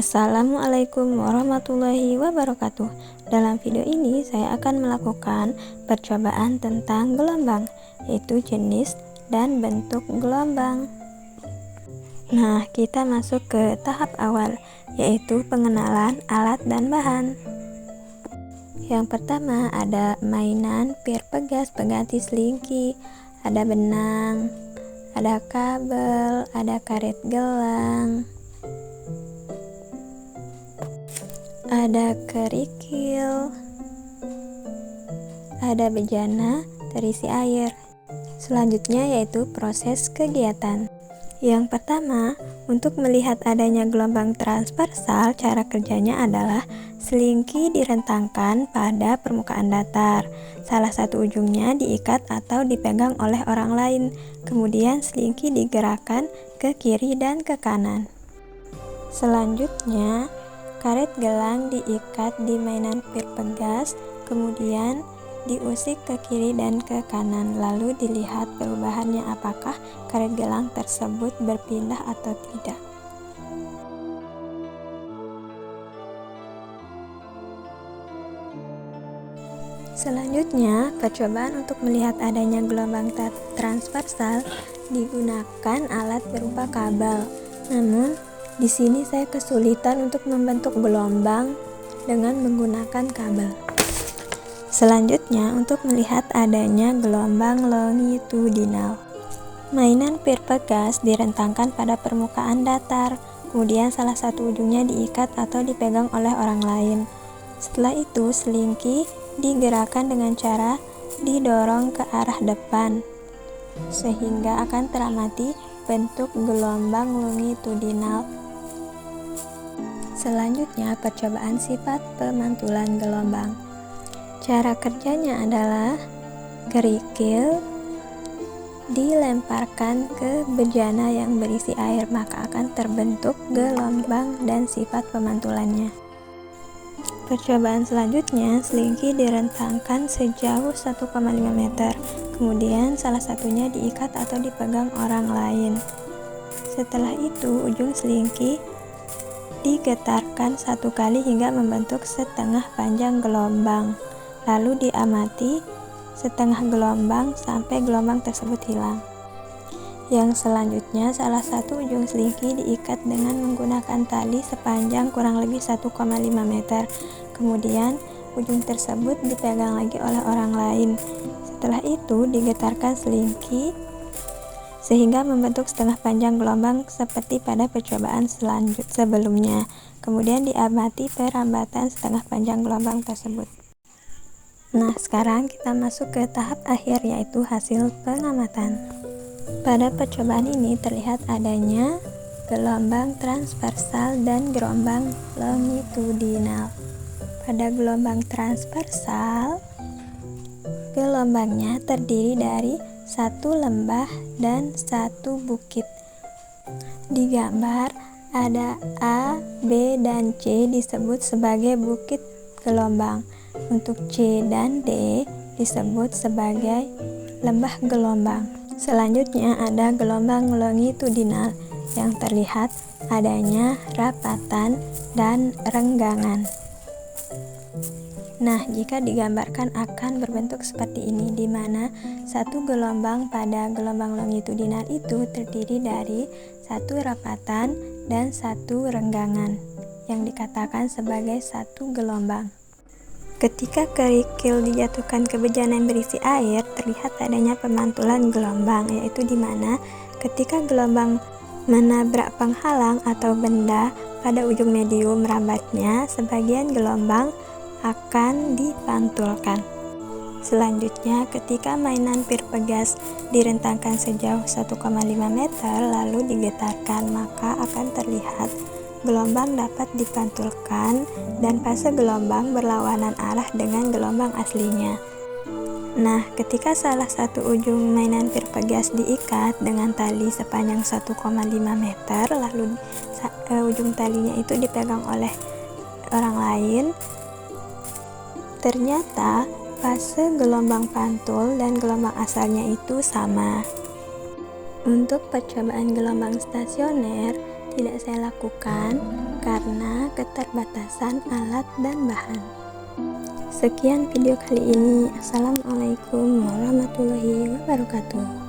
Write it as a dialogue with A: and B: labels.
A: Assalamualaikum warahmatullahi wabarakatuh. Dalam video ini saya akan melakukan percobaan tentang gelombang, yaitu jenis dan bentuk gelombang. Nah, kita masuk ke tahap awal, yaitu pengenalan alat dan bahan. Yang pertama ada mainan pir pegas pengganti selingki, ada benang, ada kabel, ada karet gelang, ada kerikil, ada bejana terisi air. Selanjutnya yaitu proses kegiatan. Yang pertama, untuk melihat adanya gelombang transversal, cara kerjanya adalah selingki direntangkan pada permukaan datar. Salah satu ujungnya diikat atau dipegang oleh orang lain. Kemudian selingki digerakkan ke kiri dan ke kanan. Selanjutnya, karet gelang diikat di mainan pir pegas, kemudian diusik ke kiri dan ke kanan, lalu dilihat perubahannya apakah karet gelang tersebut berpindah atau tidak. Selanjutnya, percobaan untuk melihat adanya gelombang transversal digunakan alat berupa kabel. Namun, di sini saya kesulitan untuk membentuk gelombang dengan menggunakan kabel. Selanjutnya, untuk melihat adanya gelombang longitudinal. Mainan pir pegas direntangkan pada permukaan datar, kemudian salah satu ujungnya diikat atau dipegang oleh orang lain. Setelah itu, selingki digerakkan dengan cara didorong ke arah depan, sehingga akan teramati bentuk gelombang longitudinal. Selanjutnya, percobaan sifat pemantulan gelombang. Cara kerjanya adalah kerikil dilemparkan ke bejana yang berisi air, maka akan terbentuk gelombang dan sifat pemantulannya. Percobaan selanjutnya, selingki direntangkan sejauh 1,5 meter, kemudian salah satunya diikat atau dipegang orang lain. Setelah itu, ujung selingki digetarkan satu kali hingga membentuk setengah panjang gelombang. Lalu diamati setengah gelombang sampai gelombang tersebut hilang. Yang selanjutnya, salah satu ujung selingki diikat dengan menggunakan tali sepanjang kurang lebih 1,5 meter. Kemudian, ujung tersebut dipegang lagi oleh orang lain. Setelah itu, digetarkan selingki sehingga membentuk setengah panjang gelombang seperti pada percobaan sebelumnya. Kemudian diamati perambatan setengah panjang gelombang tersebut. Nah, sekarang kita masuk ke tahap akhir, yaitu hasil pengamatan. Pada percobaan ini terlihat adanya gelombang transversal dan gelombang longitudinal. Pada gelombang transversal, gelombangnya terdiri dari satu lembah dan satu bukit. Di gambar ada A, B, dan C disebut sebagai bukit gelombang. Untuk C dan D disebut sebagai lembah gelombang. Selanjutnya ada gelombang longitudinal yang terlihat adanya rapatan dan renggangan. Nah, jika digambarkan akan berbentuk seperti ini, di mana satu gelombang pada gelombang longitudinal itu terdiri dari satu rapatan dan satu renggangan, yang dikatakan sebagai satu gelombang. Ketika kerikil dijatuhkan ke bejana yang berisi air, terlihat adanya pemantulan gelombang, yaitu di mana ketika gelombang menabrak penghalang atau benda pada ujung medium merambatnya, sebagian gelombang akan dipantulkan. Selanjutnya, ketika mainan pir pegas direntangkan sejauh 1,5 meter lalu digetarkan, maka akan terlihat gelombang dapat dipantulkan dan fase gelombang berlawanan arah dengan gelombang aslinya. Nah, ketika salah satu ujung mainan pir pegas diikat dengan tali sepanjang 1,5 meter, lalu ujung talinya itu dipegang oleh orang lain, ternyata fase gelombang pantul dan gelombang asalnya itu sama. Untuk percobaan gelombang stasioner tidak saya lakukan karena keterbatasan alat dan bahan. Sekian video kali ini. Assalamualaikum warahmatullahi wabarakatuh.